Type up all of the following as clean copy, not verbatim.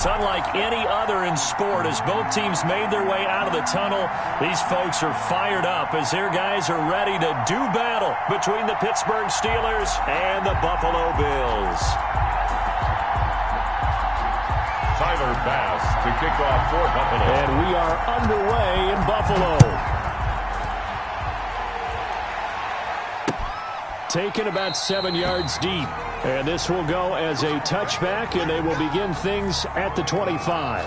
It's unlike any other in sport. As both teams made their way out of the tunnel, these folks are fired up as their guys are ready to do battle between the Pittsburgh Steelers and the Buffalo Bills. Tyler Bass to kick off for Buffalo. And we are underway in Buffalo. Taken about 7 yards deep. And this will go as a touchback, and they will begin things at the 25.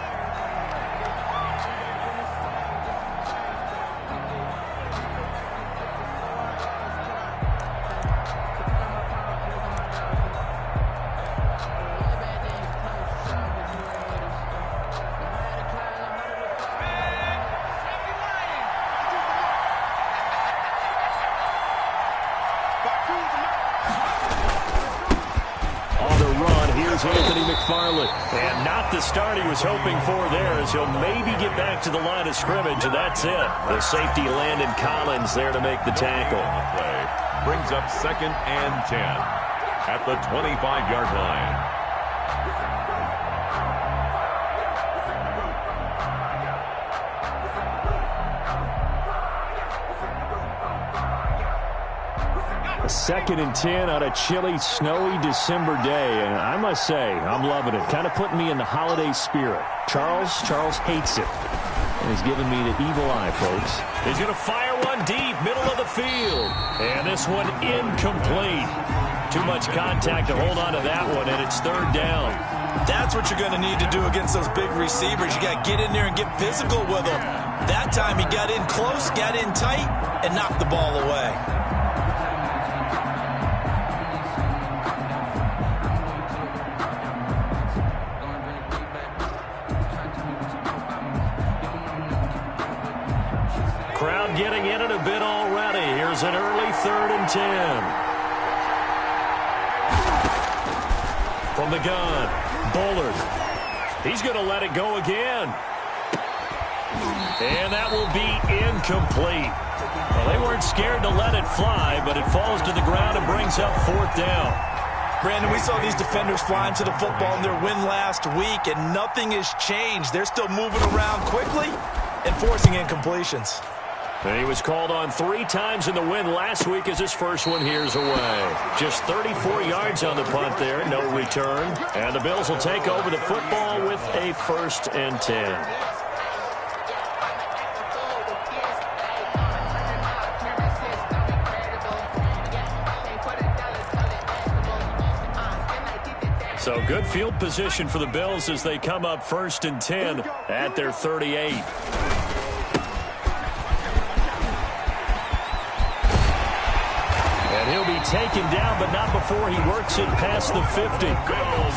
And not the start he was hoping for there, as he'll maybe get back to the line of scrimmage, and that's it. The safety Landon Collins there to make the tackle. Brings up 2nd and 10 at the 25-yard line. A 2nd and 10 on a chilly, snowy December day, and I must say, I'm loving it. Kind of putting me in the holiday spirit. Charles hates it, and he's giving me the evil eye, folks. He's going to fire one deep, middle of the field, and this one incomplete. Too much contact to hold on to that one, and it's 3rd down. That's what you're going to need to do against those big receivers. You got to get in there and get physical with them. That time he got in close, got in tight, and knocked the ball away. Crowd getting in it a bit already. Here's an early 3rd and 10. From the gun, Bullard. He's going to let it go again. And that will be incomplete. Well, they weren't scared to let it fly, but it falls to the ground and brings up 4th down. Brandon, we saw these defenders flying to the football in their win last week, and nothing has changed. They're still moving around quickly and forcing incompletions. And he was called on 3 times in the win last week as his first one here's away. Just 34 yards on the punt there, no return. And the Bills will take over the football with a 1st and 10. So good field position for the Bills as they come up 1st and 10 at their 38. And he'll be taken down, but not before he works it past the 50.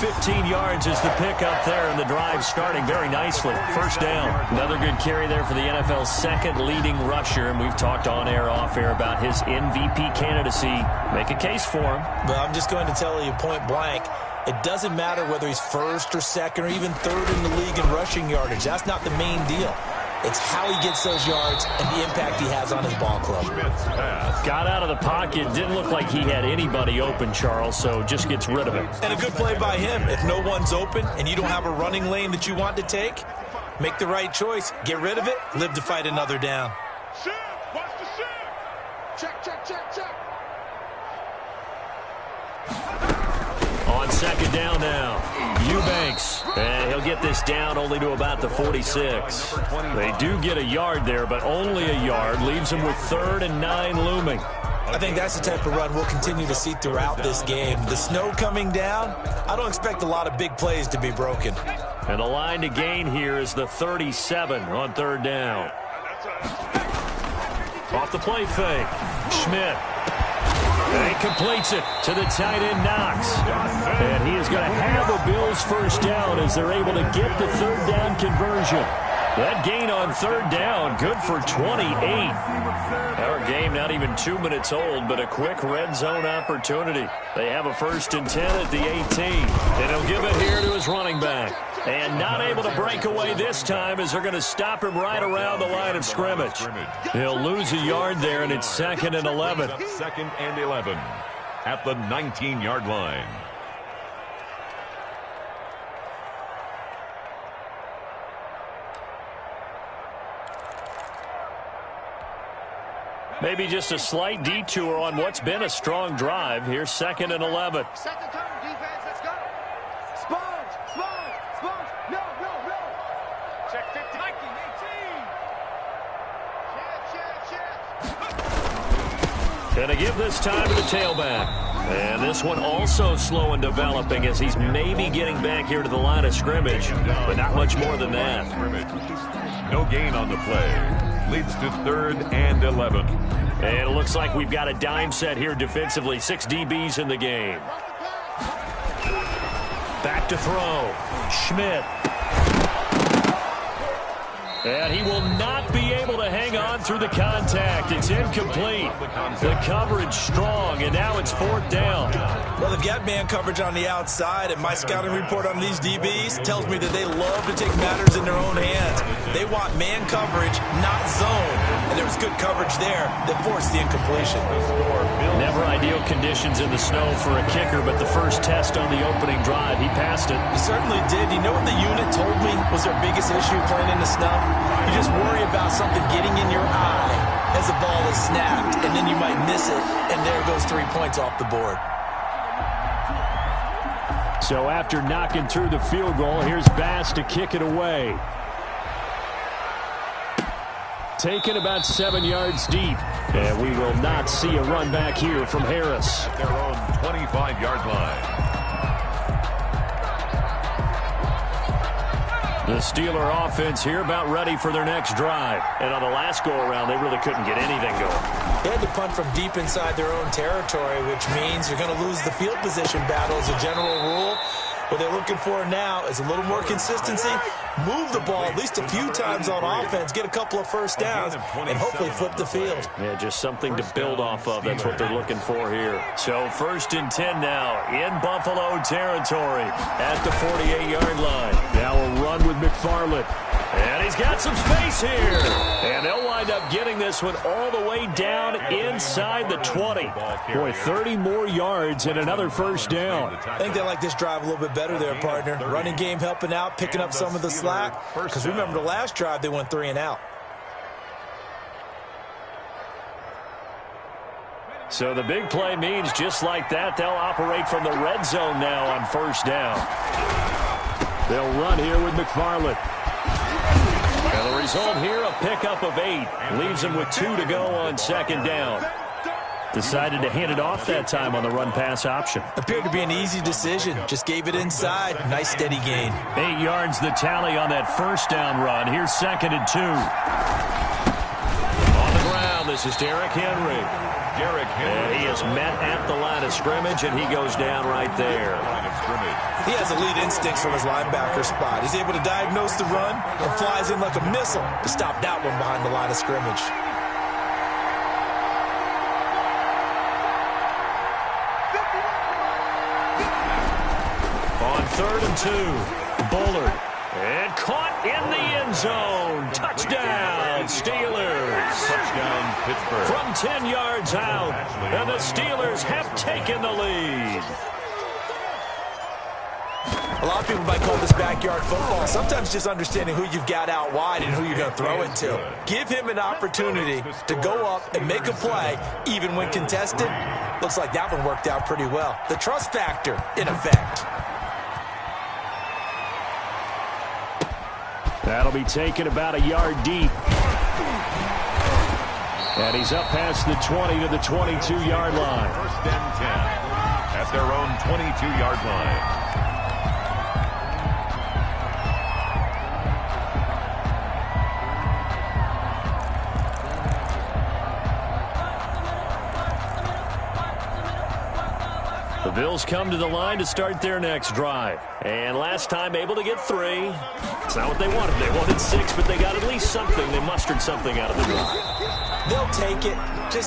15 yards is the pickup there, and the drive starting very nicely. 1st down. Another good carry there for the NFL's 2nd leading rusher, and we've talked on air, off air about his MVP candidacy. Make a case for him. Well, I'm just going to tell you point blank, it doesn't matter whether he's 1st or 2nd or even 3rd in the league in rushing yardage. That's not the main deal. It's how he gets those yards and the impact he has on his ball club. Got out of the pocket. Didn't look like he had anybody open, Charles, so just gets rid of it. And a good play by him. If no one's open and you don't have a running lane that you want to take, make the right choice. Get rid of it. Live to fight another down. Watch the shift. Check. On 2nd down now, Eubanks. And he'll get this down only to about the 46. They do get a yard there, but only a yard. Leaves them with 3rd and 9 looming. I think that's the type of run we'll continue to see throughout this game. The snow coming down, I don't expect a lot of big plays to be broken. And the line to gain here is the 37 on 3rd down. Off the play fake, Schmidt. And he completes it to the tight end, Knox. And he is going to have the Bills' 1st down as they're able to get the 3rd down conversion. That gain on 3rd down, good for 28. Our game not even 2 minutes old, but a quick red zone opportunity. They have a 1st and 10 at the 18. And he'll give it here to his running back. And not able to break away this time as they're going to stop him right around the line of scrimmage. He'll lose a yard there, and it's 2nd and 11. 2nd and 11 at the 19-yard line. Maybe just a slight detour on what's been a strong drive. Here's 2nd and 11. Set the tone, defense. Let's go. Sponge. No. Check 50. 19, 18. Check. Gonna give this time to the tailback. And this one also slow in developing as he's maybe getting back here to the line of scrimmage, but not much more than that. No gain on the play. Leads to 3rd and 11. And it looks like we've got a dime set here defensively. 6 DBs in the game. Back to throw. Schmidt. And he will not be able to hang on through the contact. It's incomplete. The coverage strong, and now it's 4th down. Well, they've got man coverage on the outside, and my scouting report on these DBs tells me that they love to take matters in their own hands. They want man coverage, not zone. And there was good coverage there that forced the incompletion. Never ideal conditions in the snow for a kicker, but the first test on the opening drive, he passed it. He certainly did. You know what the unit told me was their biggest issue playing in the snow? You just worry about something getting in your eye as the ball is snapped, and then you might miss it, and there goes 3 points off the board. So after knocking through the field goal, here's Bass to kick it away. Taken about 7 yards deep. And we will not see a run back here from Harris. At their own 25-yard line. The Steeler offense here about ready for their next drive. And on the last go-around, they really couldn't get anything going. They had to punt from deep inside their own territory, which means you're going to lose the field position battle as a general rule. What they're looking for now is a little more consistency, move the ball at least a few times on offense, get a couple of first downs, and hopefully flip the field. Yeah, just something to build off of. That's what they're looking for here. So 1st and 10 now in Buffalo territory at the 48-yard line. Now a run with McFarland. And he's got some space here. And they'll wind up getting this one all the way down inside the 20. Boy, 30 more yards and another first down. I think they like this drive a little bit better there, partner. Running game helping out, picking up some of the slack. Because remember the last drive, they went 3 and out. So the big play means just like that, they'll operate from the red zone now on first down. They'll run here with McFarland. And the result here, a pickup of 8. Leaves them with 2 to go on 2nd down. Decided to hand it off that time on the run-pass option. Appeared to be an easy decision. Just gave it inside. Nice steady gain. 8 yards the tally on that first down run. Here's 2nd and 2. On the ground, this is Derrick Henry. And he is met at the line of scrimmage, and he goes down right there. He has elite instincts from his linebacker spot. He's able to diagnose the run and flies in like a missile to stop that one behind the line of scrimmage. On 3rd and 2, Bullard. And caught in the end zone. Touchdown, Steelers. Touchdown, Pittsburgh. From 10 yards out, and the Steelers have taken the lead. A lot of people might call this backyard football. Sometimes just understanding who you've got out wide and who you're going to throw it to. Give him an opportunity to go up and make a play, even when contested. Looks like that one worked out pretty well. The trust factor in effect. That'll be taken about a yard deep. And he's up past the 20 to the 22-yard line. 1st and 10 at their own 22-yard line. The Bills come to the line to start their next drive. And last time able to get 3. It's not what they wanted. They wanted 6, but they got at least something. They mustered something out of the drive. They'll take it.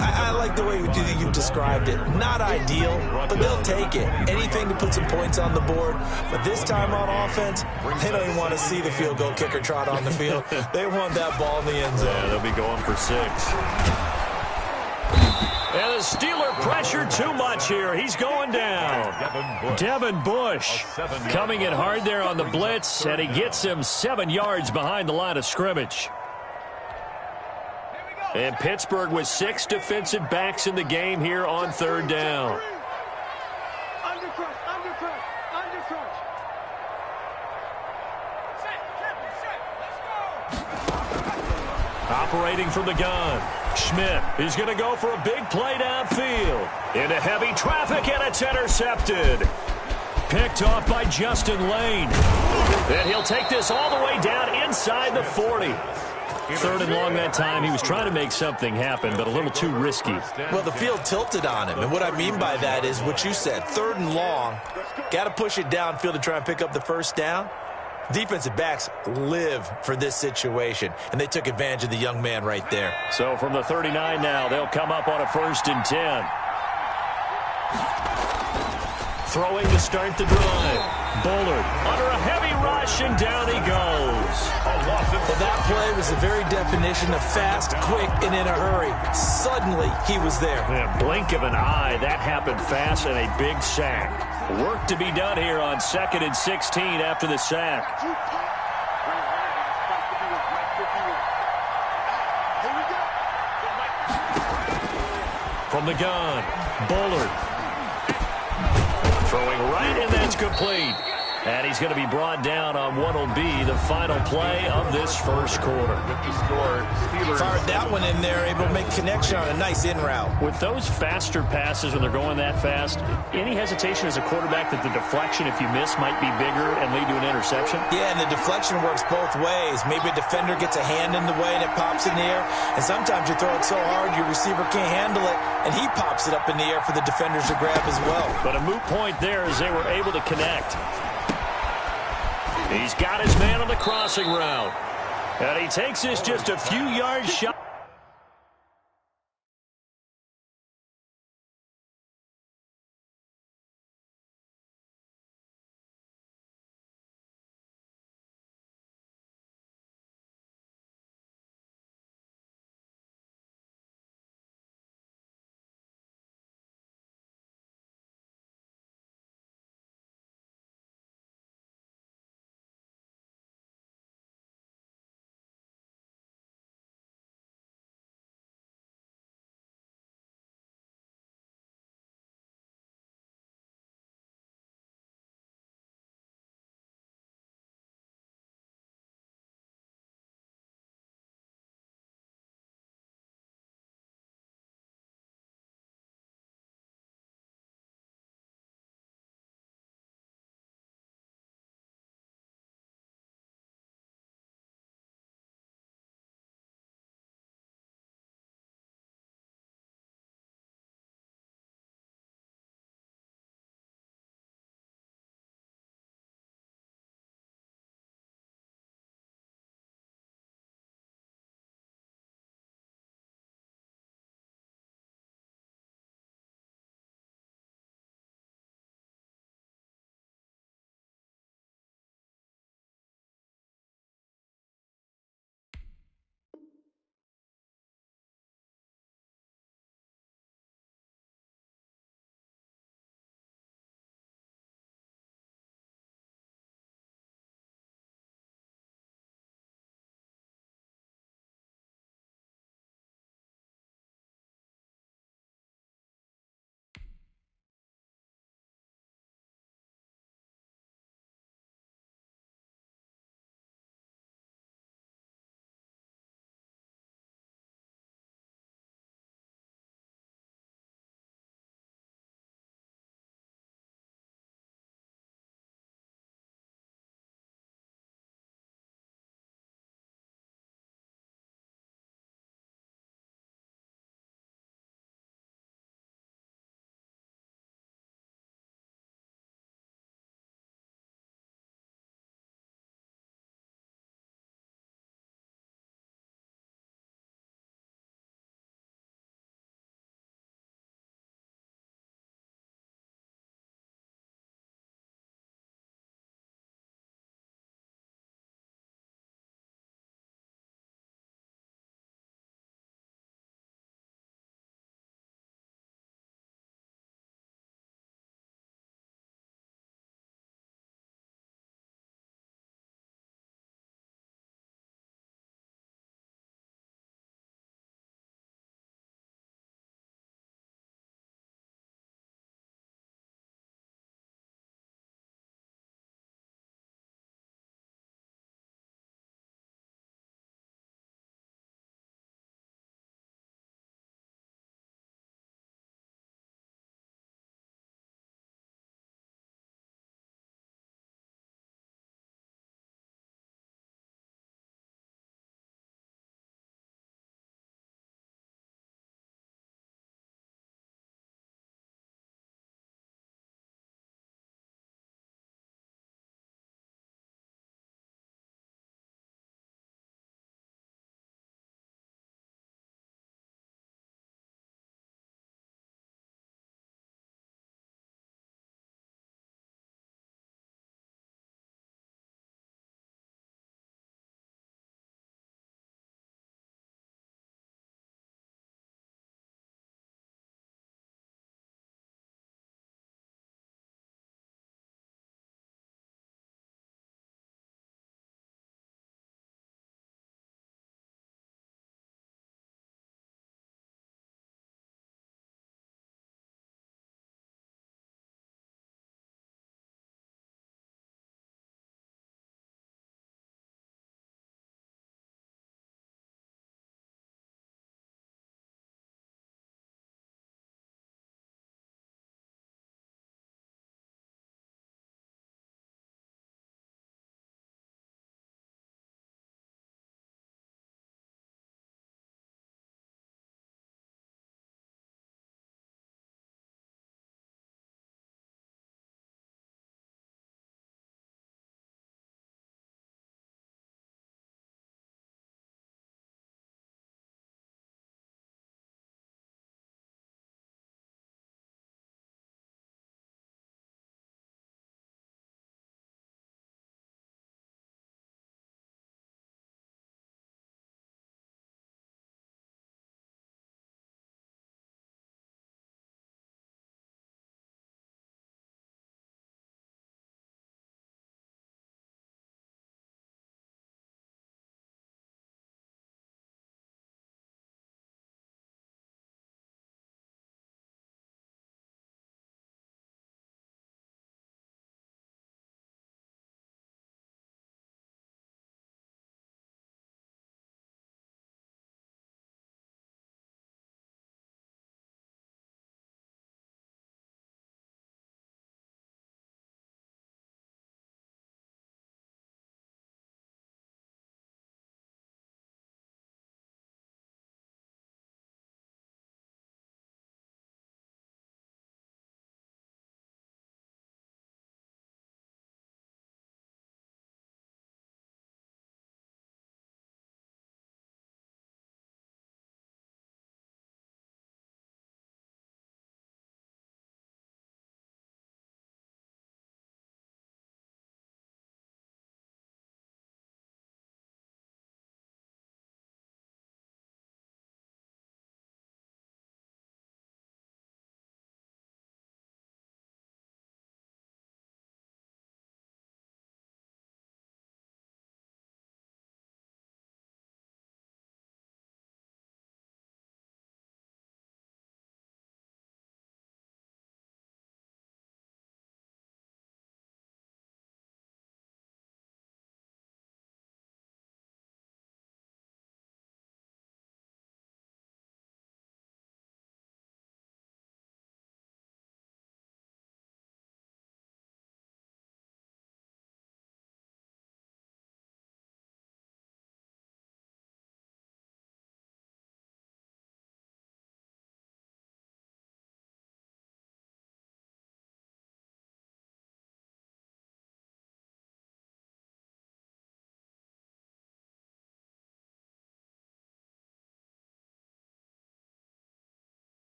I like the way you've described it. Not ideal, but they'll take it. Anything to put some points on the board. But this time on offense, they don't even want to see the field goal kicker trot on the field. They want that ball in the end zone. Yeah, they'll be going for 6. And the Steeler pressure too much here. He's going down. Devin Bush coming in hard there on the blitz, and he gets him 7 yards behind the line of scrimmage. And Pittsburgh with 6 defensive backs in the game here on third down. Undercrush, undercrush, undercrush. Operating from the gun. Schmidt, he's going to go for a big play downfield. Into heavy traffic, and it's intercepted. Picked off by Justin Lane. And he'll take this all the way down inside the 40. Third and long that time. He was trying to make something happen, but a little too risky. Well, the field tilted on him, and what I mean by that is what you said. Third and long, got to push it downfield to try and pick up the first down. Defensive backs live for this situation, and they took advantage of the young man right there. So from the 39 now, they'll come up on a 1st and 10. Throwing to start the drive. Bullard under a heavy rush, and down he goes. Well, that play was the very definition of fast, quick, and in a hurry. Suddenly, he was there. Yeah, blink of an eye, that happened fast, and a big sack. Work to be done here on 2nd and 16 after the sack. From the gun, Bullard. Throwing right, and that's complete. And he's going to be brought down on what will be the final play of this first quarter. Fired that one in there, able to make connection on a nice in route. With those faster passes when they're going that fast, any hesitation as a quarterback that the deflection, if you miss, might be bigger and lead to an interception? Yeah, and the deflection works both ways. Maybe a defender gets a hand in the way and it pops in the air. And sometimes you throw it so hard your receiver can't handle it, and he pops it up in the air for the defenders to grab as well. But a moot point there as they were able to connect. He's got his man on the crossing route. And he takes this just a few yards shy.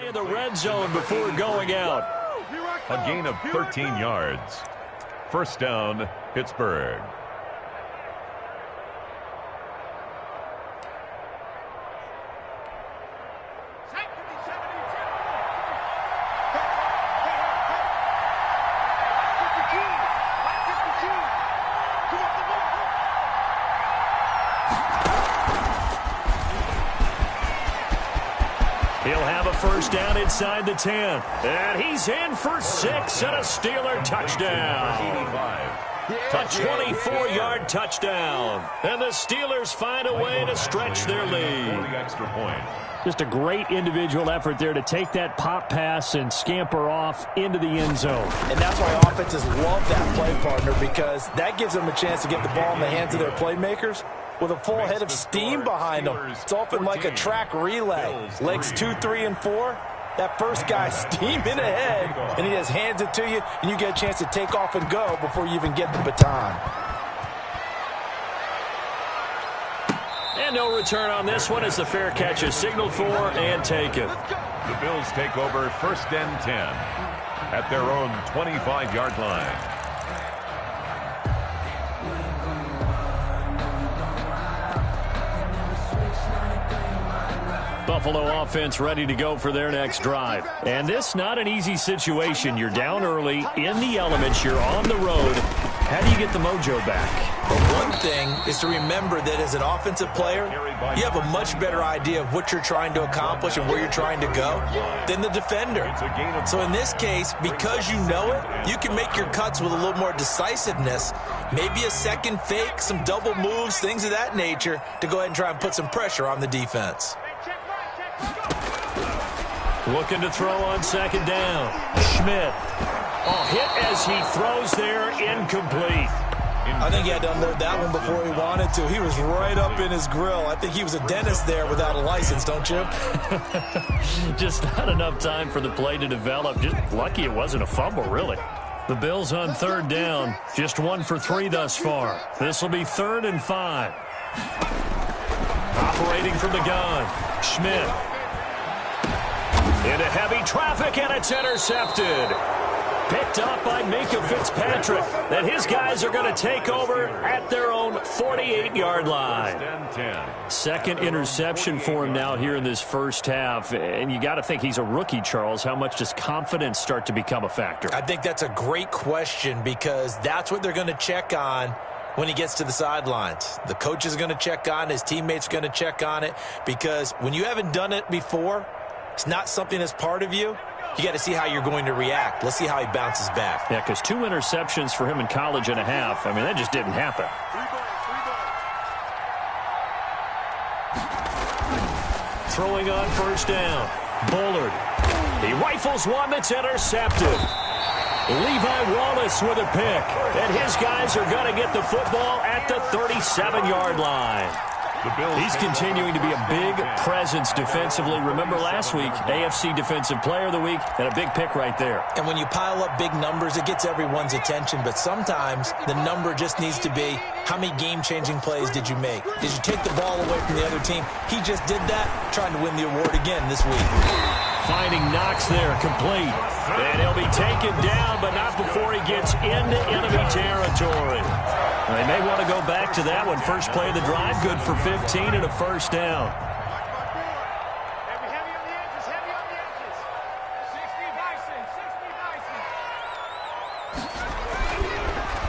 In the red zone before going out. A gain of 13 yards. First down, Pittsburgh. He'll have a first down inside the 10. And he's in for 6 and a Steeler touchdown. A 24-yard touchdown. And the Steelers find a way to stretch their lead. Extra point. Just a great individual effort there to take that pop pass and scamper off into the end zone. And that's why offenses love that play, partner, because that gives them a chance to get the ball in the hands of their playmakers with a full head of steam behind them. It's often like a track relay. Legs 2, 3, and 4. That first guy steaming ahead, and he just hands it to you, and you get a chance to take off and go before you even get the baton. And no return on this one as the fair catch is signaled for and taken. The Bills take over first and 10 at their own 25-yard line. Buffalo offense ready to go for their next drive. And this not an easy situation. You're down early, in the elements, you're on the road. How do you get the mojo back? Well, one thing is to remember that as an offensive player, you have a much better idea of what you're trying to accomplish and where you're trying to go than the defender. So in this case, because you know it, you can make your cuts with a little more decisiveness, maybe a second fake, some double moves, things of that nature, to go ahead and try and put some pressure on the defense. Looking to throw on second down. Schmidt. Oh, hit as he throws there, incomplete. I think he had to unload that one before he wanted to. He was right up in his grill. I think he was a dentist there without a license, don't you? Just not enough time for the play to develop. Just lucky it wasn't a fumble, really. The Bills on third down. Just 1 for 3 thus far. This will be 3rd and 5. Operating from the gun. Schmidt. Into heavy traffic, and it's intercepted. Picked up by Minka Fitzpatrick. And his guys are going to take over at their own 48-yard line. Second interception for him now here in this first half. And you got to think he's a rookie, Charles. How much does confidence start to become a factor? I think that's a great question because that's what they're going to check on when he gets to the sidelines. The coach is going to check on it. His teammates are going to check on it because when you haven't done it before, it's not something that's part of you. You got to see how you're going to react. Let's see how he bounces back. Yeah, because 2 interceptions for him in college and a half. I mean, that just didn't happen. Throwing on first down. Bullard. He rifles one that's intercepted. Levi Wallace with a pick. And his guys are going to get the football at the 37-yard line. He's continuing to be a big presence defensively. Remember last week, AFC Defensive Player of the Week, and a big pick right there. And when you pile up big numbers, it gets everyone's attention. But sometimes the number just needs to be, how many game-changing plays did you make? Did you take the ball away from the other team? He just did that, trying to win the award again this week. Finding Knox there, complete. And he'll be taken down, but not before he gets into enemy territory. They may want to go back to that one. First play of the drive, good for 15 and a first down. Heavy on the edges, heavy on the edges. 60 Bison, 60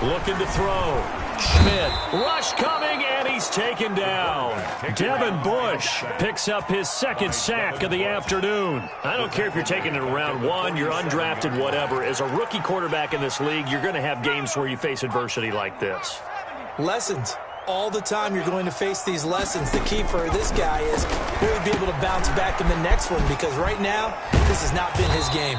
Bison. Looking to throw. Schmidt, rush coming, and he's taken down. Devin Bush picks up his second sack of the afternoon. I don't care if you're taking it in round 1, you're undrafted, whatever. As a rookie quarterback in this league, you're going to have games where you face adversity like this. Lessons. All the time you're going to face these lessons. The key for this guy is will he be able to bounce back in the next one, because right now, this has not been his game.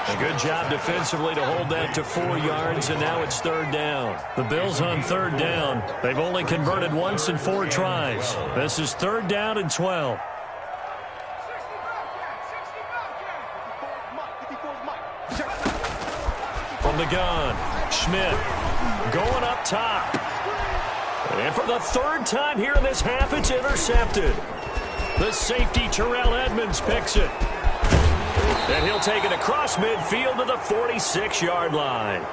A good job defensively to hold that to 4 yards, and now it's third down. The Bills on third down. They've only converted once in 4 tries. This is third down and 12. From the gun, Schmidt going up top. And for the third time here in this half, it's intercepted. The safety, Terrell Edmonds, picks it. And he'll take it across midfield to the 46-yard line.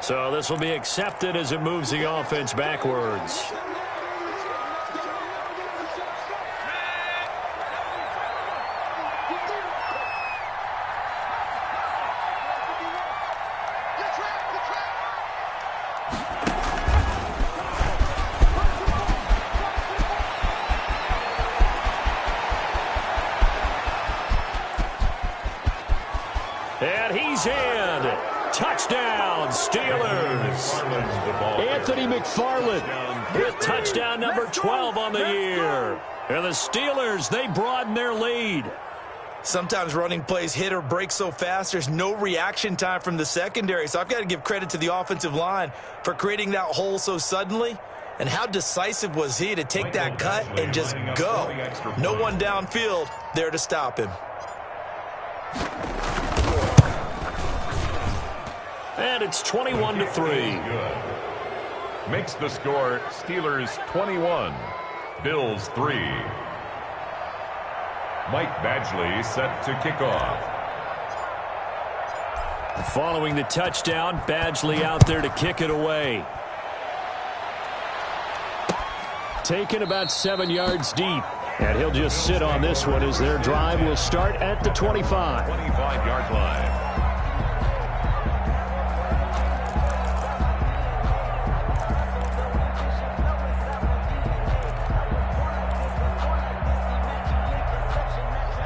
So this will be accepted as it moves the offense backwards. And he's in. Touchdown, Steelers. Anthony McFarland with touchdown number 12 on the year. And the Steelers, they broaden their lead. Sometimes running plays hit or break so fast, there's no reaction time from the secondary. So I've got to give credit to the offensive line for creating that hole so suddenly. And how decisive was he to take that cut and just go? No one downfield there to stop him. And it's 21-3. Makes the score Steelers 21, Bills 3. Mike Badgley set to kick off. Following the touchdown, Badgley out there to kick it away. Taken about 7 yards deep. And he'll just sit on this one as their drive will start at the 25. 25-yard line.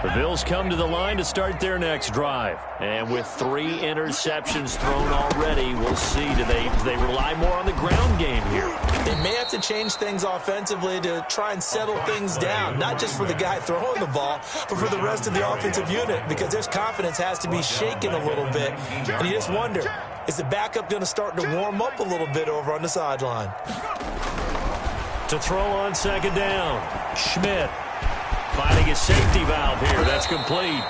The Bills come to the line to start their next drive. And with 3 interceptions thrown already, we'll see. Do they rely more on the ground game here? They may have to change things offensively to try and settle things down, not just for the guy throwing the ball, but for the rest of the offensive unit, because their confidence has to be shaken a little bit. And you just wonder, is the backup going to start to warm up a little bit over on the sideline? To throw on second down, Schmidt. Finding a safety valve here. That's complete.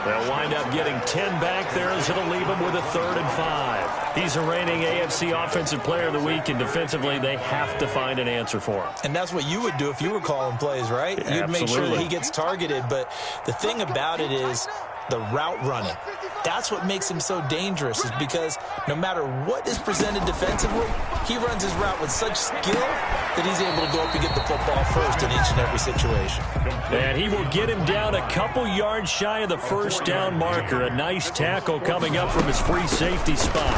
They'll wind up getting 10 back there as it'll leave them with a 3rd and 5. He's a reigning AFC Offensive Player of the Week, and defensively they have to find an answer for him. And that's what you would do if you were calling plays, right? Yeah, you'd make sure that he gets targeted. But the thing about it is the route running. That's what makes him so dangerous, is because no matter what is presented defensively, he runs his route with such skill that he's able to go up and get the football first in each and every situation. And he will get him down a couple yards shy of the first down marker. A nice tackle coming up from his free safety spot.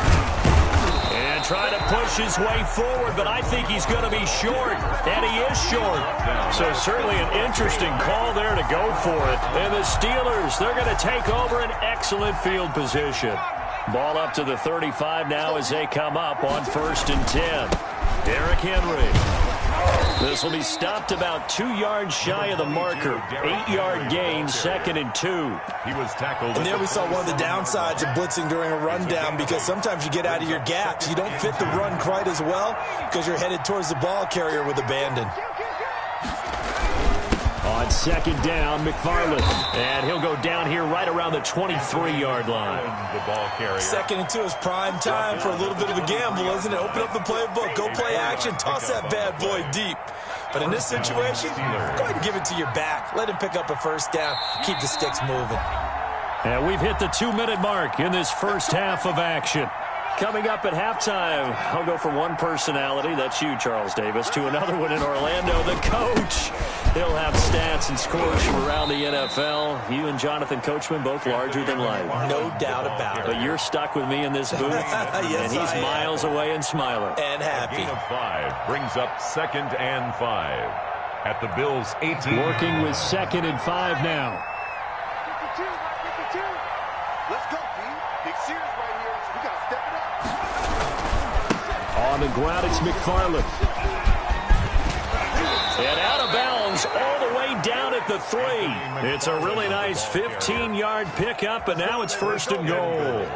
And trying to push his way forward, but I think he's going to be short. And he is short. So certainly an interesting call there to go for it. And the Steelers, they're going to take over an excellent field position. Ball up to the 35 now as they come up on 1st and 10. Derrick Henry. This will be stopped about 2 yards shy of the marker. 8-yard gain, 2nd and 2. He was tackled. And there we saw one of the downsides of blitzing during a rundown, because sometimes you get out of your gaps. You don't fit the run quite as well because you're headed towards the ball carrier with abandon. On 2nd down, McFarland. And he'll go down here right around the 23-yard line. The ball carrier. 2nd and 2 is prime time for a little bit of a gamble, isn't it? Open up the playbook. Go play action. Toss that bad boy deep. But in this situation, go ahead and give it to your back. Let him pick up a 1st down. Keep the sticks moving. And we've hit the 2-minute mark in this first half of action. Coming up at halftime, I'll go from one personality, that's you, Charles Davis, to another one in Orlando, the coach. He'll have stats and scores from around the NFL. You and Jonathan Coachman, both larger than life. No doubt about it. But you're stuck with me in this booth, yes, and he's miles away and smiling. And happy. A gain of 5 brings up 2nd and 5 at the Bills' 18. Working with 2nd and 5 now. 52. Let's go, team. Big series right here. We got to step it up. On the ground, it's McFarland. And out of bounds all the way down at the 3. It's a really nice 15-yard pickup, and now it's 1st and goal.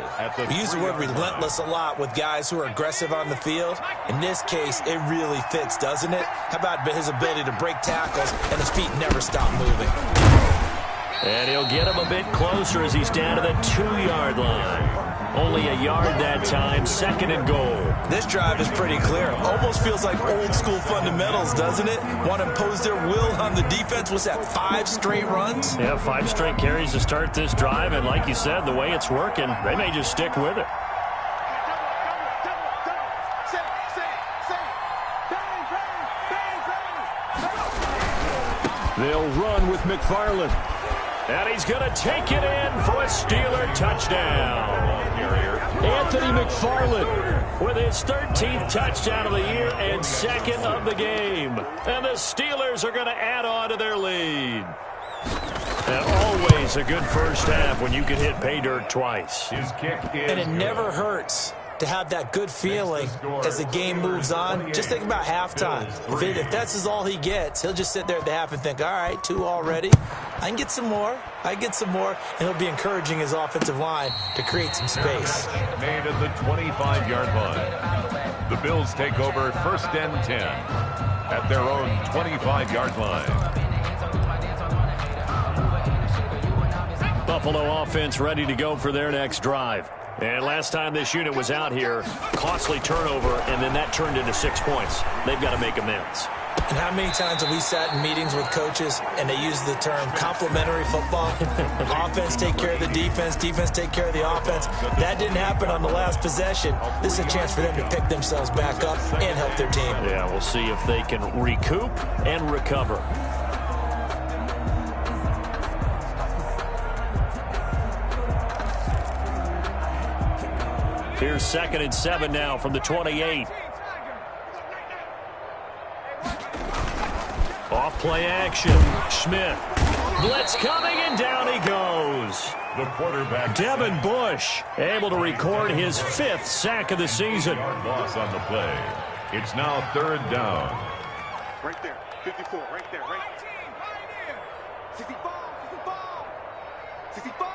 We use the word relentless a lot with guys who are aggressive on the field. In this case, it really fits, doesn't it? How about his ability to break tackles and his feet never stop moving? And he'll get him a bit closer as he's down to the 2-yard line. Only a yard that time, 2nd and goal. This drive is pretty clear. Almost feels like old school fundamentals, doesn't it? Want to impose their will on the defense. What's that, 5 straight runs? Yeah, 5 straight carries to start this drive. And like you said, the way it's working, they may just stick with it. They'll run with McFarland. And he's going to take it in for a Steeler touchdown. Anthony McFarland with his 13th touchdown of the year and 2nd of the game. And the Steelers are going to add on to their lead. And always a good first half when you can hit pay dirt twice. His kick is and it never hurts to have that good feeling as the game moves on. Just think about halftime. If that's all he gets, he'll just sit there at the half and think, all right, 2 already. I can get some more. I get some more. And he'll be encouraging his offensive line to create some space. made at the 25-yard line. The Bills take over 1st and 10 at their own 25-yard line. Buffalo offense ready to go for their next drive. And last time this unit was out here, costly turnover, and then that turned into 6 points. They've got to make amends. And how many times have we sat in meetings with coaches and they use the term complementary football? Offense take care of the defense, defense take care of the offense. That didn't happen on the last possession. This is a chance for them to pick themselves back up and help their team. Yeah, we'll see if they can recoup and recover. Here's 2nd and 7 now from the 28. Off play action. Schmidt. Blitz coming, and down he goes. The quarterback, Devin Bush, able to record his 5th sack of the season. Loss on the play. It's now 3rd down. Right there. 54. Right there. Right there. 65. 65.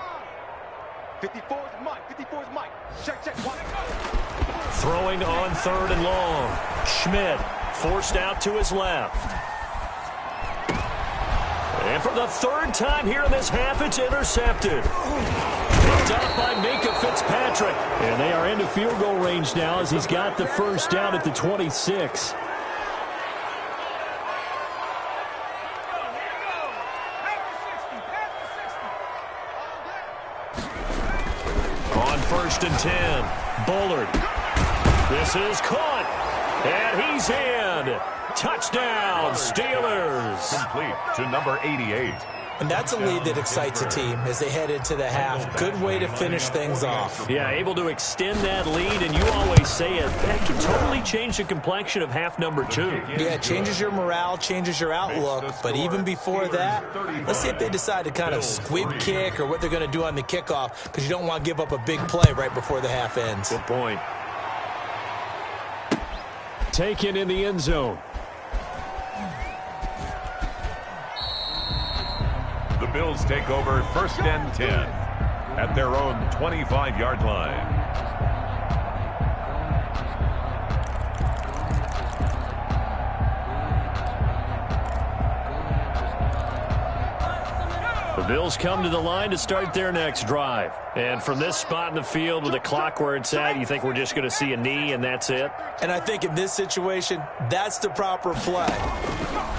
54 is Mike. 54 is Mike. Check. One. Throwing on 3rd and long. Schmidt forced out to his left. And for the 3rd time here in this half, it's intercepted. Picked up by Minka Fitzpatrick. And they are into field goal range now as he's got the first down at the 26. On 1st and 10, Bullard. This is caught, and he's in. Touchdown, Steelers. Complete to number 88. And that's a lead that excites a team as they head into the half. Good way to finish things off. Yeah, able to extend that lead, and you always say it, that can totally change the complexion of half number 2. Yeah, it changes your morale, changes your outlook. But even before that, let's see if they decide to kind of squib kick or what they're going to do on the kickoff, because you don't want to give up a big play right before the half ends. Good point. Taken in the end zone. The Bills take over 1st and 10 at their own 25-yard line. The Bills come to the line to start their next drive. And from this spot in the field with the clock where it's at, you think we're just going to see a knee and that's it? And I think in this situation, that's the proper play.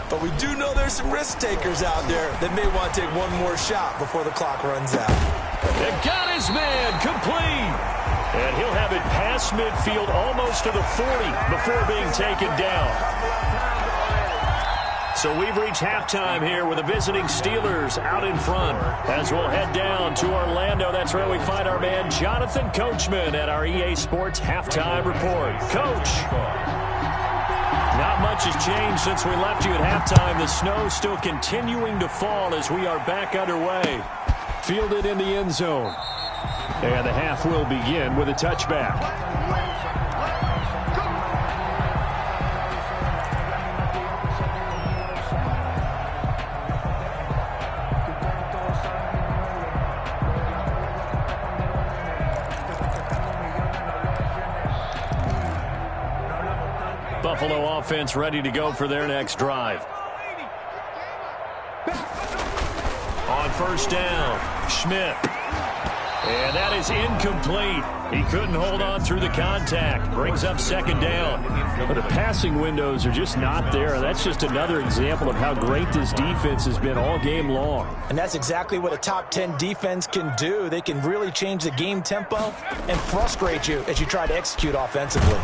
But we do know there's some risk takers out there that may want to take one more shot before the clock runs out. And got his man complete. And he'll have it past midfield almost to the 40 before being taken down. So we've reached halftime here with the visiting Steelers out in front. As we'll head down to Orlando, that's where we find our man Jonathan Coachman at our EA Sports Halftime Report. Coach, not much has changed since we left you at halftime. The snow still continuing to fall as we are back underway. Fielded in the end zone. And the half will begin with a touchback. Buffalo offense ready to go for their next drive. On on first down. Schmidt. And that is incomplete. He couldn't hold on through the contact. Brings up second down. But the passing windows are just not there. That's just another example of how great this defense has been all game long. And that's exactly what a top 10 defense can do. They can really change the game tempo and frustrate you as you try to execute offensively.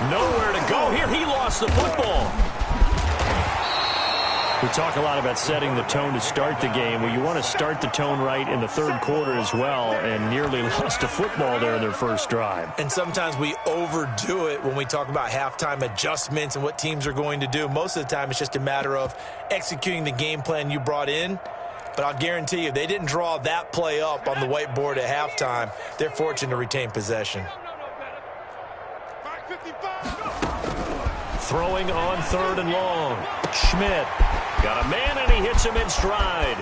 Nowhere to go here. He lost the football. We talk a lot about setting the tone to start the game. Well, you want to start the tone right in the third quarter as well, and nearly lost a football there in their first drive. And sometimes we overdo it when we talk about halftime adjustments and what teams are going to do. Most of the time, it's just a matter of executing the game plan you brought in. But I'll guarantee you, they didn't draw that play up on the whiteboard at halftime. They're fortunate to retain possession. Throwing on third and long. Schmidt. Got a man, and he hits him in stride.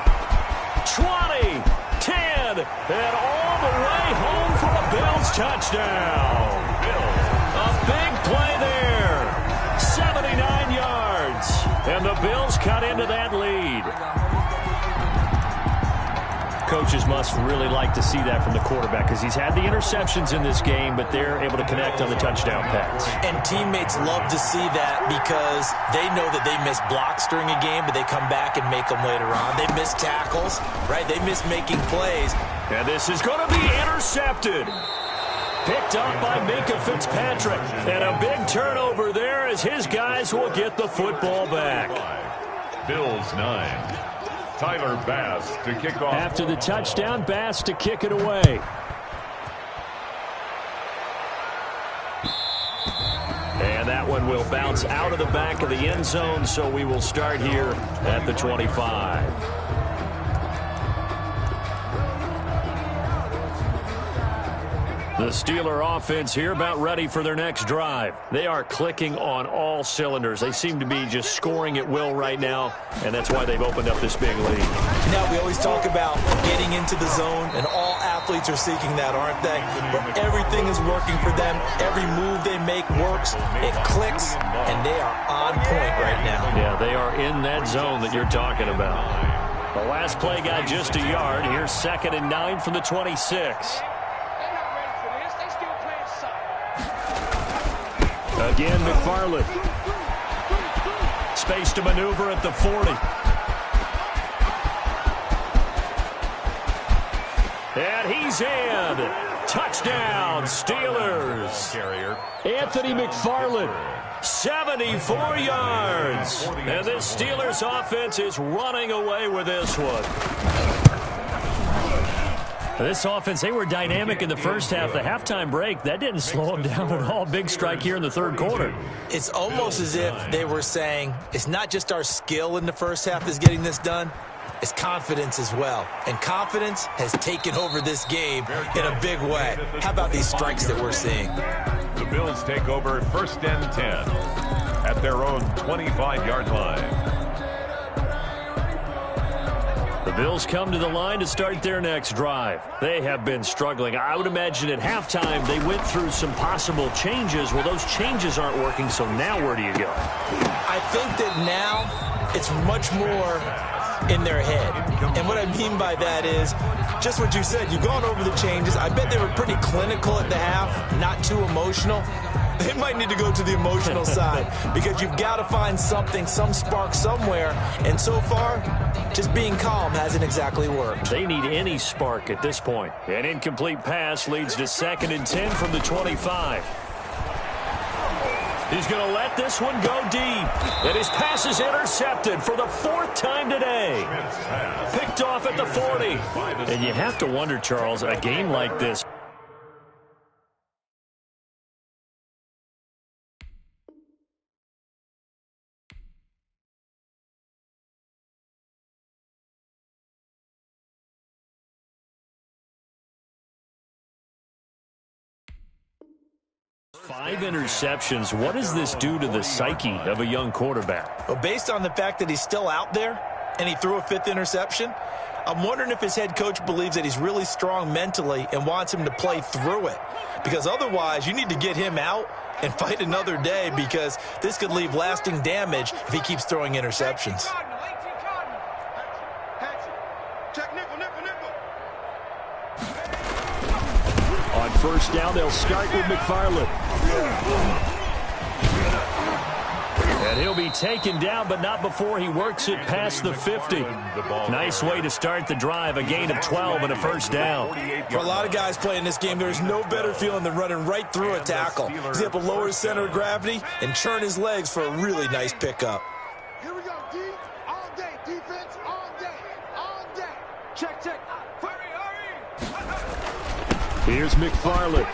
20, 10, and all the way home for a Bills touchdown. A big play there. 79 yards. And the Bills cut into that lead. Coaches must really like to see that from the quarterback because he's had the interceptions in this game, but they're able to connect on the touchdown pass. And teammates love to see that because they know that they miss blocks during a game, but they come back and make them later on. They miss tackles, right? They miss making plays. And this is going to be intercepted. Picked up by Minkah Fitzpatrick. And a big turnover there as his guys will get the football back. Bills 9. Tyler Bass to kick off. After the touchdown, Bass to kick it away. And that one will bounce out of the back of the end zone, so we will start here at the 25. The Steeler offense here about ready for their next drive. They are clicking on all cylinders. They seem to be just scoring at will right now, and that's why they've opened up this big lead. Now, we always talk about getting into the zone, and all athletes are seeking that, aren't they? But everything is working for them. Every move they make works. It clicks, and they are on point right now. Yeah, they are in that zone that you're talking about. The last play got just a yard. Here's 2nd and 9 from the 26. Again, McFarland. Space to maneuver at the 40. And he's in. Touchdown, Steelers. Anthony McFarland, 74 yards. And this Steelers offense is running away with this one. This offense, they were dynamic in the first half. The halftime break, that didn't slow them down at all. Big strike here in the third quarter. It's almost as if they were saying, it's not just our skill in the first half that's getting this done, it's confidence as well. And confidence has taken over this game in a big way. How about these strikes that we're seeing? The Bills take over 1st and 10 at their own 25-yard line. The Bills come to the line to start their next drive. They have been struggling. I would imagine at halftime they went through some possible changes. Well, those changes aren't working, so now where do you go? I think that now it's much more in their head. And what I mean by that is just what you said. You've gone over the changes. I bet they were pretty clinical at the half, not too emotional. They might need to go to the emotional side because you've got to find something, some spark somewhere. And so far, just being calm hasn't exactly worked. They need any spark at this point. An incomplete pass leads to 2nd and 10 from the 25. He's going to let this one go deep. And his pass is intercepted for the 4th time today. Picked off at the 40. And you have to wonder, Charles, a game like this. Five interceptions. What does this do to the psyche of a young quarterback? Well, based on the fact that he's still out there and he threw a 5th interception, I'm wondering if his head coach believes that he's really strong mentally and wants him to play through it. Because otherwise, you need to get him out and fight another day because this could leave lasting damage if he keeps throwing interceptions. Check nickel. first down. They'll start with McFarland. And he'll be taken down, but not before he works it past the 50. Nice way to start the drive, a gain of 12 and a first down. For a lot of guys playing this game, there's no better feeling than running right through a tackle. He's able to lower his center of gravity and churn his legs for a really nice pickup. Here we go, D. All day. Defense, all day. All day. Check, check. Hurry. Here's McFarland.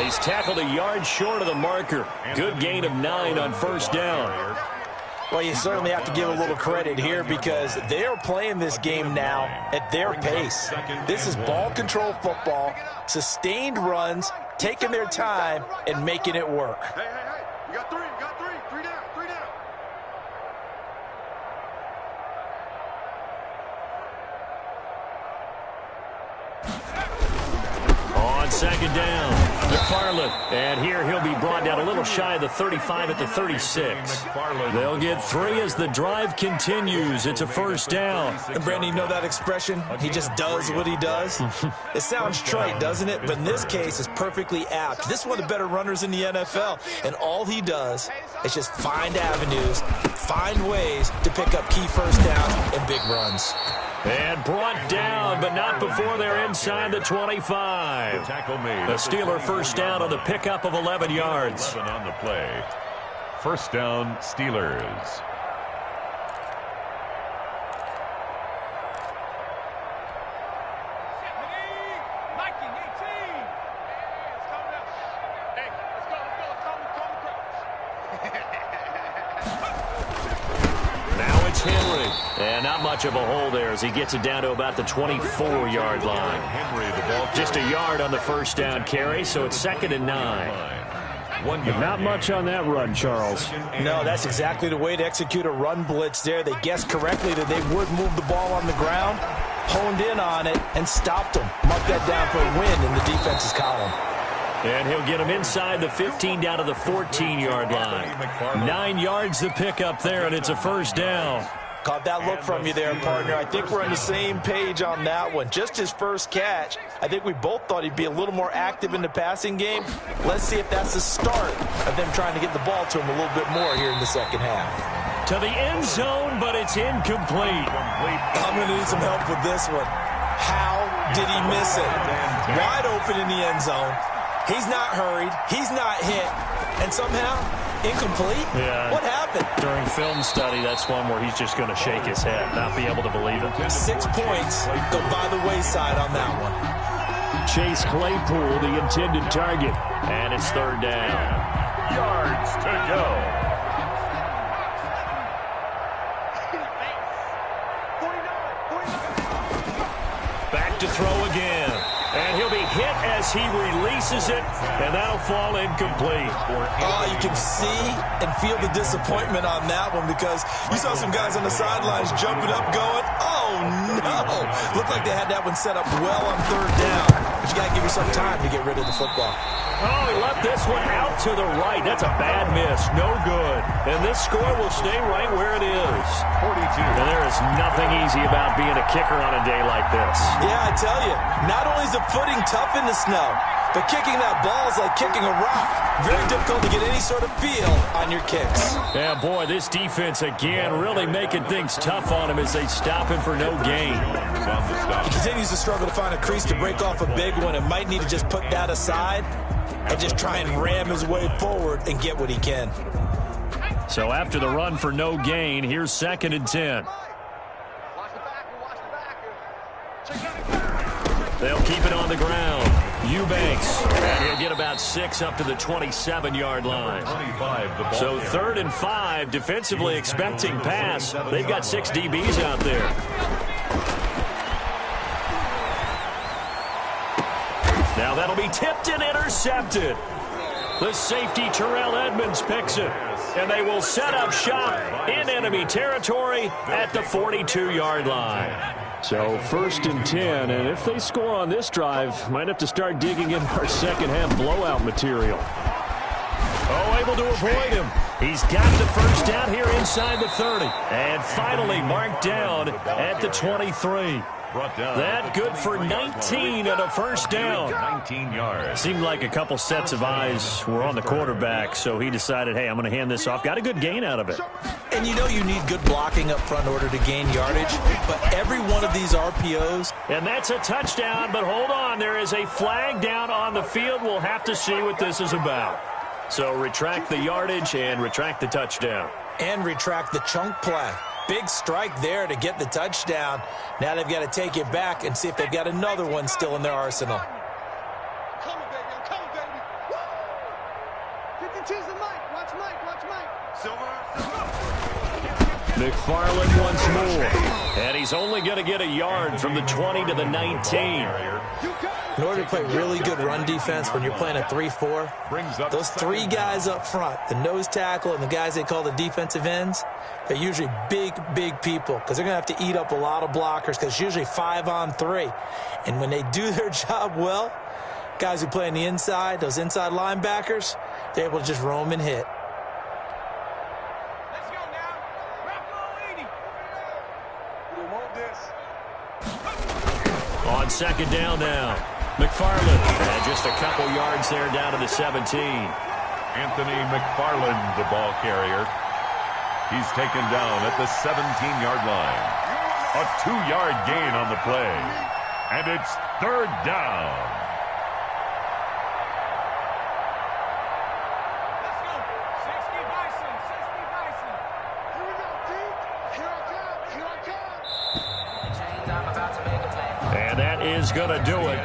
He's tackled a yard short of the marker. Good gain of 9 on first down. Well, you certainly have to give a little credit here because they are playing this game now at their pace. This is ball control football, sustained runs, taking their time, and making it work. Hey, hey, hey. We got three. We got three. Three down. Three down. On second down, McFarland. And here he'll be brought down a little shy of the 35 at the 36. They'll get 3 as the drive continues. It's a first down. And Brandon, you know that expression? He just does what he does? It sounds trite, doesn't it? But in this case, it's perfectly apt. This is one of the better runners in the NFL. And all he does is just find avenues, find ways to pick up key first downs and big runs. And brought down, but not before they're inside the 25. The Steeler first down on the pickup of 11 yards. 11 on the play. First down, Steelers. Henry. And not much of a hole there as he gets it down to about the 24-yard line. Just a yard on the first down carry, so it's 2nd and 9. Not much on that run, Charles. No, that's exactly the way to execute a run blitz there. They guessed correctly that they would move the ball on the ground, honed in on it, and stopped them. Mark that down for a win in the defense's column. And he'll get him inside the 15 down to the 14-yard line. 9 yards to pick up there, and it's a first down. Caught that look from you there, partner. I think we're on the same page on that one. Just his first catch. I think we both thought he'd be a little more active in the passing game. Let's see if that's the start of them trying to get the ball to him a little bit more here in the second half. To the end zone, but it's incomplete. I'm going to need some help with this one. How did he miss it? Wide open in the end zone. He's not hurried. He's not hit. And somehow, incomplete? Yeah. What happened? During film study, that's one where he's just going to shake his head, not be able to believe it. 6 points go by the wayside on that one. Chase Claypool, the intended target. And it's 3rd down. Yards to go. Back to throw again. And he'll be hit as he releases it, and that'll fall incomplete. Oh, you can see and feel the disappointment on that one because you saw some guys on the sidelines jumping up going, oh, no. Looked like they had that one set up well on 3rd down. But you got to give yourself time to get rid of the football. Oh, he left this one out to the right. That's a bad miss. No good. And this score will stay right where it is. 42. And there is nothing easy about being a kicker on a day like this. Yeah, I tell you, not only is the footing tough in the snow, but kicking that ball is like kicking a rock. Very difficult to get any sort of feel on your kicks. Yeah, boy, this defense again really making things tough on him as they stop him for no gain. He continues to struggle to find a crease to break off a big one and might need to just put that aside and just try and ram his way forward and get what he can. So after the run for no gain, here's 2nd and 10. They'll keep it on the ground. Eubanks, and he'll get about 6 up to the 27-yard line. So 3rd and 5, defensively expecting pass. They've got 6 DBs out there. Now that'll be tipped and intercepted. The safety, Terrell Edmonds, picks it. And they will set up shop in enemy territory at the 42-yard line. So 1st and 10, and if they score on this drive, might have to start digging in our second-half blowout material. Oh, able to avoid him. He's got the first down here inside the 30. And finally marked down at the 23. brought down. That good for 19 and a first down. 19 yards. Seemed like a couple sets of eyes were on the quarterback, so he decided, hey, I'm going to hand this off. Got a good gain out of it. And you know you need good blocking up front in order to gain yardage, but every one of these RPOs. And that's a touchdown, but hold on. There is a flag down on the field. We'll have to see what this is about. So retract the yardage and retract the touchdown. And retract the chunk play. Big strike there to get the touchdown. Now they've got to take it back and see if they've got another one still in their arsenal. Come on, baby. I'm coming, baby. Woo! 52's the mic. Watch Mike. Watch Mike. Silver. McFarland once more. And he's only going to get a yard from the 20 to the 19. In order to play really good run defense when you're playing a 3-4, those three guys up front, the nose tackle and the guys they call the defensive ends, they're usually big, big people because they're going to have to eat up a lot of blockers because it's usually 5-on-3. And when they do their job well, guys who play on the inside, those inside linebackers, they're able to just roam and hit. Let's go now. Rock 80. We want this. On second down now. McFarland, and just a couple yards there down to the 17. Anthony McFarland, the ball carrier. He's taken down at the 17-yard line. A 2-yard gain on the play. And it's third down. Let's go. 60 Bison. 60 Bison. Here we go, Pete. Here I come. Here I come. And that is going to do it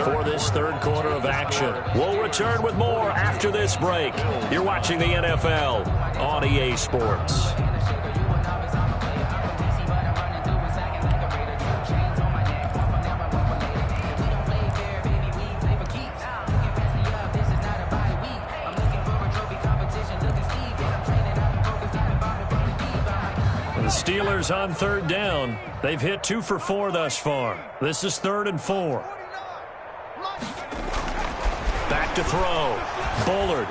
for this third quarter of action. We'll return with more after this break. You're watching the NFL on EA Sports. The Steelers on third down. They've hit 2 for 4 thus far. This is 3rd and 4. Back to throw. Bullard.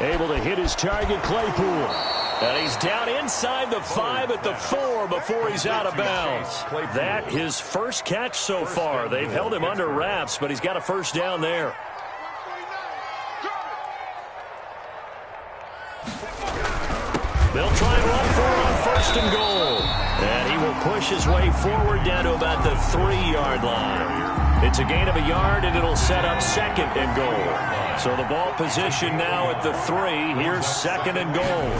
Able to hit his target, Claypool. And he's down inside the 5 at the 4 before he's out of bounds. That his first catch so far. They've held him under wraps, but he's got a first down there. They'll try and run for it on 1st and goal. And he will push his way forward down to about the 3-yard line. It's a gain of a yard, and it'll set up 2nd and goal. So the ball position now at the 3. Here's 2nd and goal.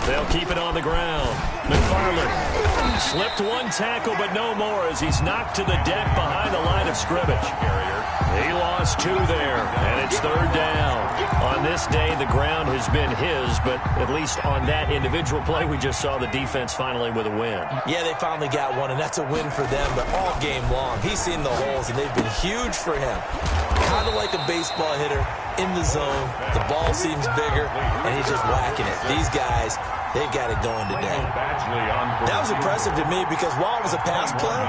They'll keep it on the ground. McFarland slipped one tackle, but no more as he's knocked to the deck behind the line of scrimmage. He lost 2 there, and it's 3rd down. On this day, the ground has been his, but at least on that individual play, we just saw the defense finally with a win. Yeah, they finally got one, and that's a win for them, but all game long, he's seen the holes, and they've been huge for him. Kind of like a baseball hitter in the zone. The ball seems bigger, and he's just whacking it. These guys, they've got it going today. That was impressive to me because while it was a pass play,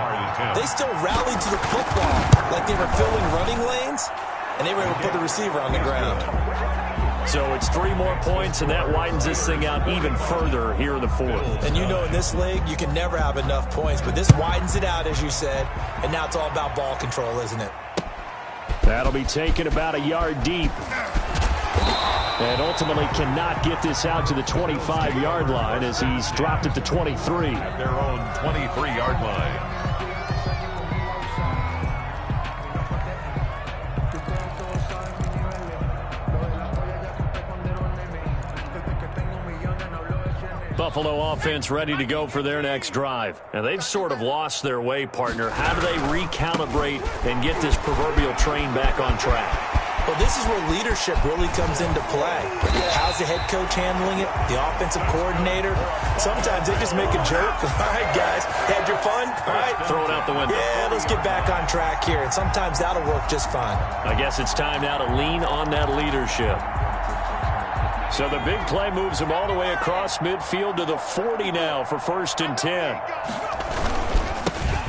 they still rallied to the football like they were filling running lanes, and they were able to put the receiver on the ground. So it's 3 more points, and that widens this thing out even further here in the 4th. And you know in this league, you can never have enough points, but this widens it out, as you said, and now it's all about ball control, isn't it? That'll be taken about a yard deep. And ultimately cannot get this out to the 25-yard line as he's dropped at the 23. At their own 23-yard line. Buffalo offense ready to go for their next drive. And they've sort of lost their way, partner. How do they recalibrate and get this proverbial train back on track? Well, this is where leadership really comes into play. How's the head coach handling it? The offensive coordinator? Sometimes they just make a joke. All right, guys, had your fun? All right. Throw it out the window. Yeah, let's get back on track here. And sometimes that'll work just fine. I guess it's time now to lean on that leadership. So the big play moves him all the way across midfield to the 40 now for 1st and 10.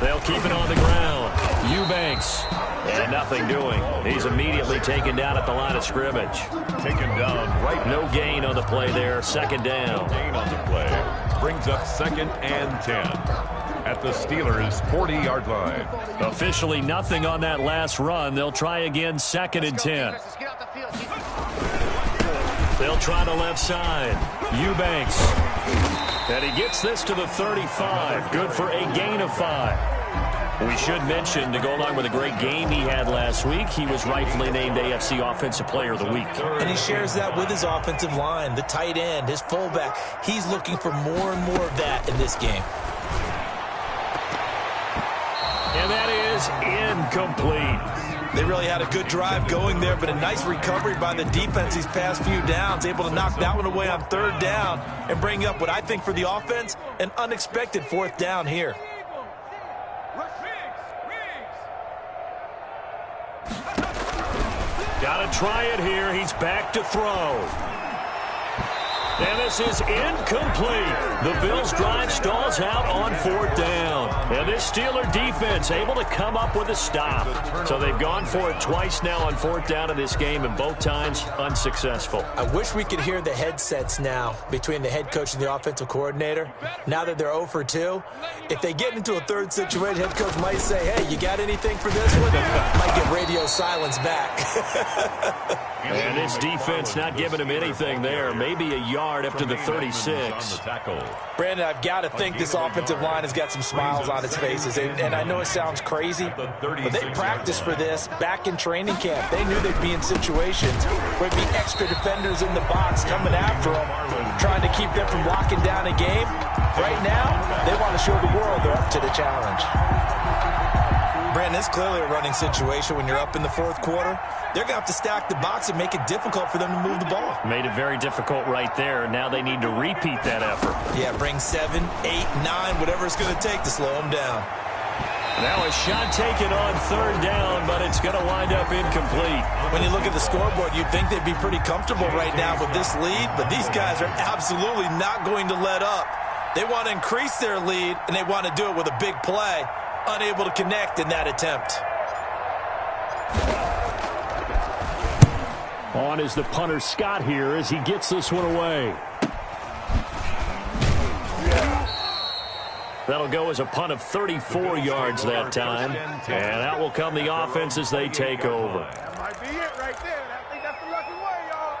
They'll keep it on the ground. Eubanks. And nothing doing. He's immediately taken down at the line of scrimmage. Taken down right. No gain on the play there. 2nd down. Gain on the play. Brings up 2nd and 10. at the Steelers' 40-yard line. Officially nothing on that last run. They'll try again, 2nd and 10. They'll try the left side. Eubanks. And he gets this to the 35. Good for a gain of 5. We should mention, to go along with a great game he had last week, he was rightfully named AFC Offensive Player of the Week. And he shares that with his offensive line, the tight end, his fullback. He's looking for more and more of that in this game. And that is incomplete. They really had a good drive going there, but a nice recovery by the defense these past few downs, able to knock that one away on 3rd down and bring up what I think for the offense, an unexpected 4th down here. Got to try it here. He's back to throw. And this is incomplete. The Bills' drive stalls out on 4th down. And this Steeler defense able to come up with a stop. So they've gone for it twice now on 4th down in this game, and both times unsuccessful. I wish we could hear the headsets now between the head coach and the offensive coordinator. Now that they're 0 for 2, if they get into a 3rd situation, head coach might say, hey, you got anything for this one? Might get radio silence back. And this defense not giving him anything there. Maybe a yard up to the 36. Brandon, I've got to think this offensive line has got some smiles on its faces. And I know it sounds crazy, but they practiced for this back in training camp. They knew they'd be in situations where there'd be extra defenders in the box coming after them, trying to keep them from locking down a game. Right now, they want to show the world they're up to the challenge. Brandon, it's clearly a running situation when you're up in the 4th quarter. They're going to have to stack the box and make it difficult for them to move the ball. Made it very difficult right there. Now they need to repeat that effort. Yeah, bring 7, 8, 9, whatever it's going to take to slow them down. Now a shot taken on 3rd down, but it's going to wind up incomplete. When you look at the scoreboard, you'd think they'd be pretty comfortable right now with this lead, but these guys are absolutely not going to let up. They want to increase their lead, and they want to do it with a big play. Unable to connect in that attempt. On is the punter Scott here as he gets this one away. That'll go as a punt of 34 yards that time. And out will come the offense as they take over. That might be it right there. I think that's the lucky way, y'all.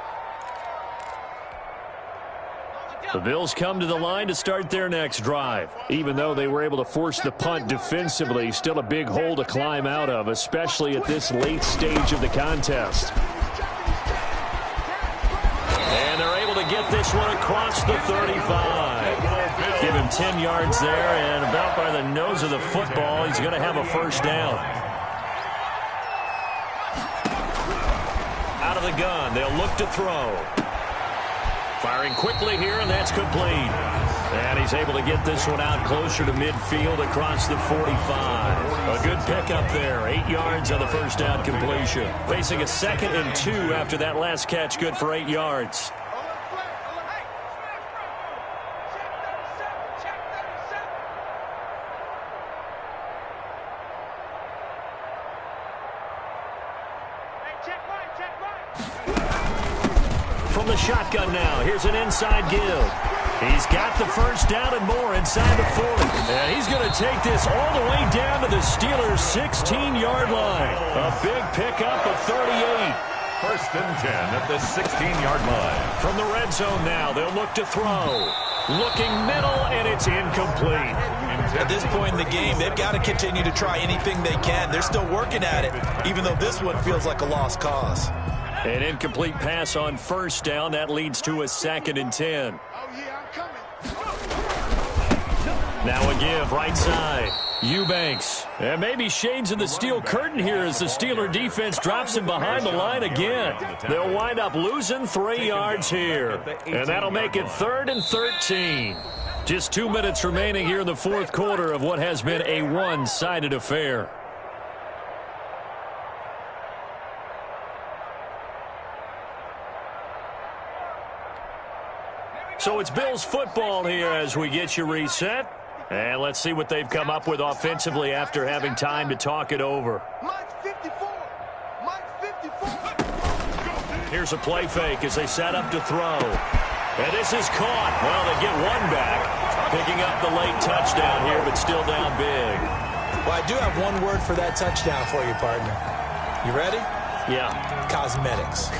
The Bills come to the line to start their next drive. Even though they were able to force the punt defensively, still a big hole to climb out of, especially at this late stage of the contest. And they're able to get this one across the 35. Give him 10 yards there, and about by the nose of the football, he's going to have a 1st down. Out of the gun, they'll look to throw. Firing quickly here, and that's complete. And he's able to get this one out closer to midfield across the 45. A good pickup there. 8 yards on the 1st down completion. Facing a 2nd and 2 after that last catch. Good for 8 yards. From the shotgun now, here's an inside give. He's got the 1st down and more inside the 40. And he's going to take this all the way down to the Steelers' 16-yard line. A big pickup of 38. 1st and 10 at the 16-yard line. From the red zone now, they'll look to throw. Looking middle, and it's incomplete. At this point in the game, they've got to continue to try anything they can. They're still working at it, even though this one feels like a lost cause. An incomplete pass on 1st down. That leads to a 2nd and 10. Now a give, right side. Eubanks. And maybe shades of the steel curtain here as the Steeler defense drops him behind the line again. They'll wind up losing 3 yards here. And that'll make it 3rd and 13. Just 2 minutes remaining here in the 4th quarter of what has been a one-sided affair. So it's Bills football here as we get you reset. And let's see what they've come up with offensively after having time to talk it over. Here's a play fake as they set up to throw. And this is caught. Well, they get one back. Picking up up the late touchdown here, but still down big. Well, I do have one word for that touchdown for you, partner. You ready? Yeah. Cosmetics.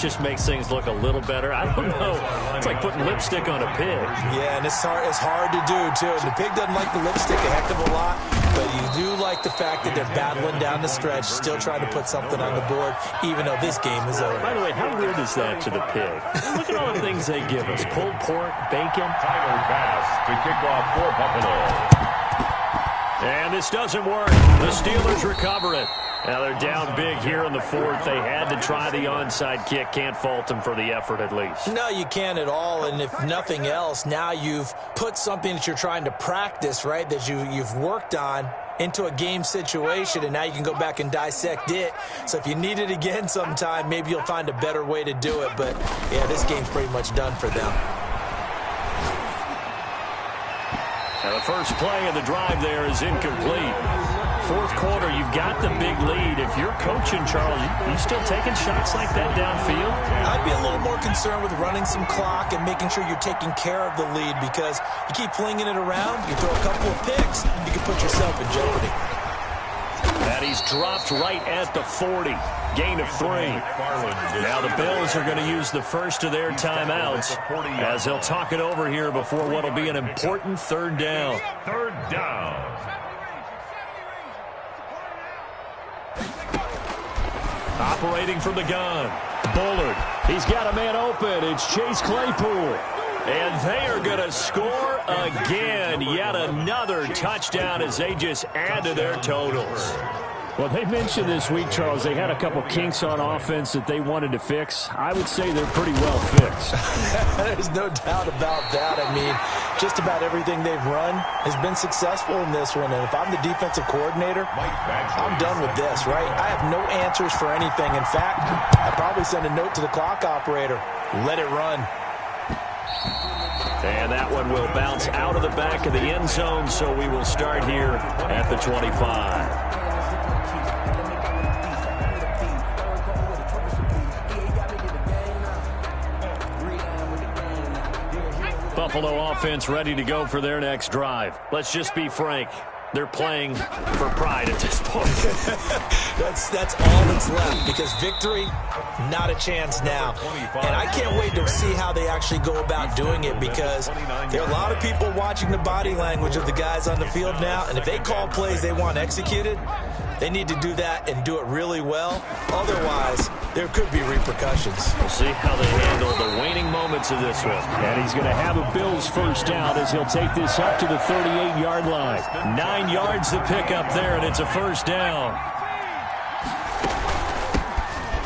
Just makes things look a little better. I don't know. It's like putting lipstick on a pig. Yeah, and it's hard to do, too. And the pig doesn't like the lipstick a heck of a lot, but you do like the fact that they're battling down the stretch, still trying to put something on the board, even though this game is over. By the way, how weird is that to the pig? Look at all the things they give us. Pulled pork, bacon. Tyler pass to kick off for Buffalo. And this doesn't work. The Steelers recover it. Now they're down big here in the fourth. They had to try the onside kick. Can't fault them for the effort at least. No, you can't at all. And if nothing else, now you've put something that you're trying to practice, right, that you've worked on into a game situation, and now you can go back and dissect it. So if you need it again sometime, maybe you'll find a better way to do it. But, yeah, this game's pretty much done for them. Now the first play of the drive there is incomplete. Fourth quarter, you've got the big lead. If you're coaching, Charles, you still taking shots like that downfield? I'd be a little more concerned with running some clock and making sure you're taking care of the lead, because you keep flinging it around, you throw a couple of picks, you can put yourself in jeopardy. And he's dropped right at the 40. Gain of 3. Now the Bills are going to use the first of their timeouts as they'll talk it over here before what will be an important third down. Third down. Operating from the gun. Bullard. He's got a man open. It's Chase Claypool. And they are going to score again. Yet another touchdown as they just add to their totals. Well, they mentioned this week, Charles, they had a couple kinks on offense that they wanted to fix. I would say they're pretty well fixed. There's no doubt about that. I mean, just about everything they've run has been successful in this one. And if I'm the defensive coordinator, I'm done with this, right? I have no answers for anything. In fact, I'd probably send a note to the clock operator. Let it run. And that one will bounce out of the back of the end zone, so we will start here at the 25. Buffalo offense ready to go for their next drive. Let's just be frank. They're playing for pride at this point. That's all that's left, because victory, not a chance now. And I can't wait to see how they actually go about doing it, because there are a lot of people watching the body language of the guys on the field now, and if they call plays they want executed, they need to do that and do it really well. Otherwise, there could be repercussions. We'll see how they handle the waning moments of this one. And he's going to have a Bills first down as he'll take this up to the 38-yard line. 9 yards to pick up there, and it's a first down.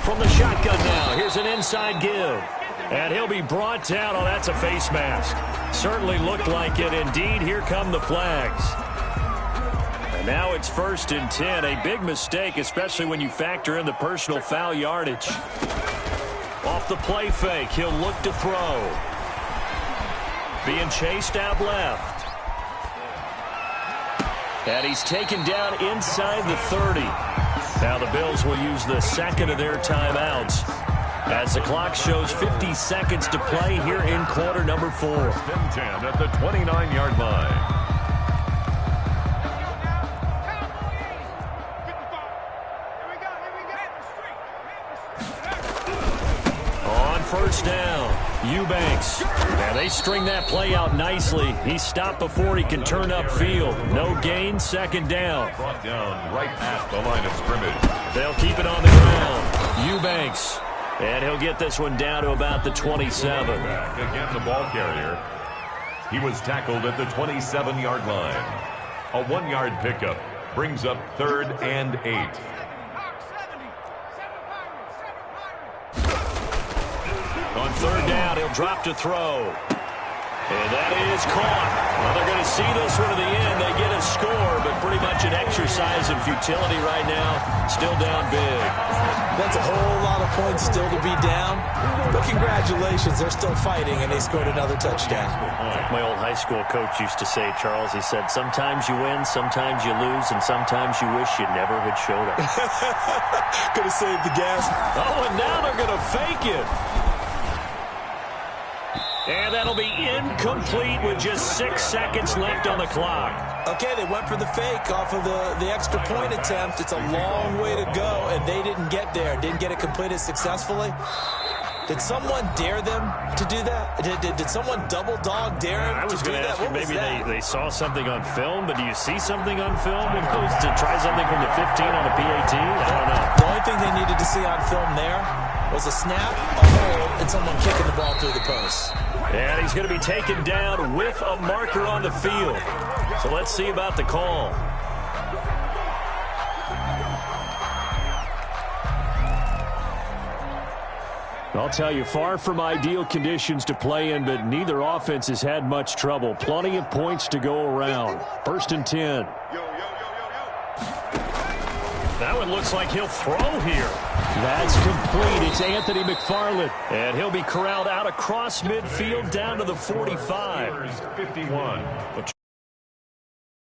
From the shotgun now, here's an inside give. And he'll be brought down. Oh, that's a face mask. Certainly looked like it. Indeed, here come the flags. And now it's 1st and 10. A big mistake, especially when you factor in the personal foul yardage. Off the play fake, he'll look to throw. Being chased out left. And he's taken down inside the 30. Now the Bills will use the second of their timeouts as the clock shows 50 seconds to play here in quarter number 4. 1st and 10 at the 29-yard line. First down, Eubanks. And they string that play out nicely. He's stopped before he can turn upfield. No gain, 2nd down. Brought down right at the line of scrimmage. They'll keep it on the ground. Eubanks. And he'll get this one down to about the 27. Again, the ball carrier. He was tackled at the 27-yard line. A 1-yard pickup brings up 3rd and 8. On 3rd down, he'll drop to throw. And that is caught. Well, they're going to see this one to the end. They get a score, but pretty much an exercise in futility right now. Still down big. That's a whole lot of points still to be down. But congratulations, they're still fighting, and they scored another touchdown. Like my old high school coach used to say, Charles, he said, sometimes you win, sometimes you lose, and sometimes you wish you never had showed up. Could have saved the gas. Oh, and now they're going to fake it. And that'll be incomplete with just 6 seconds left on the clock. Okay, they went for the fake off of the extra point attempt. It's a long way to go, and they didn't get there. Didn't get it completed successfully. Did someone dare them to do that? Did someone double dog dare them I was to do going to that? ask you, maybe they saw something on film, but do you see something on film opposed to try something from the 15 on a PAT? I don't know. The only thing they needed to see on film there was a snap, a hold, and someone kicking the ball through the post. And he's going to be taken down with a marker on the field. So let's see about the call. I'll tell you, far from ideal conditions to play in, but neither offense has had much trouble. Plenty of points to go around. 1st and 10. That one looks like he'll throw here. That's complete. It's Anthony McFarland. And he'll be corralled out across midfield down to the 45. 51.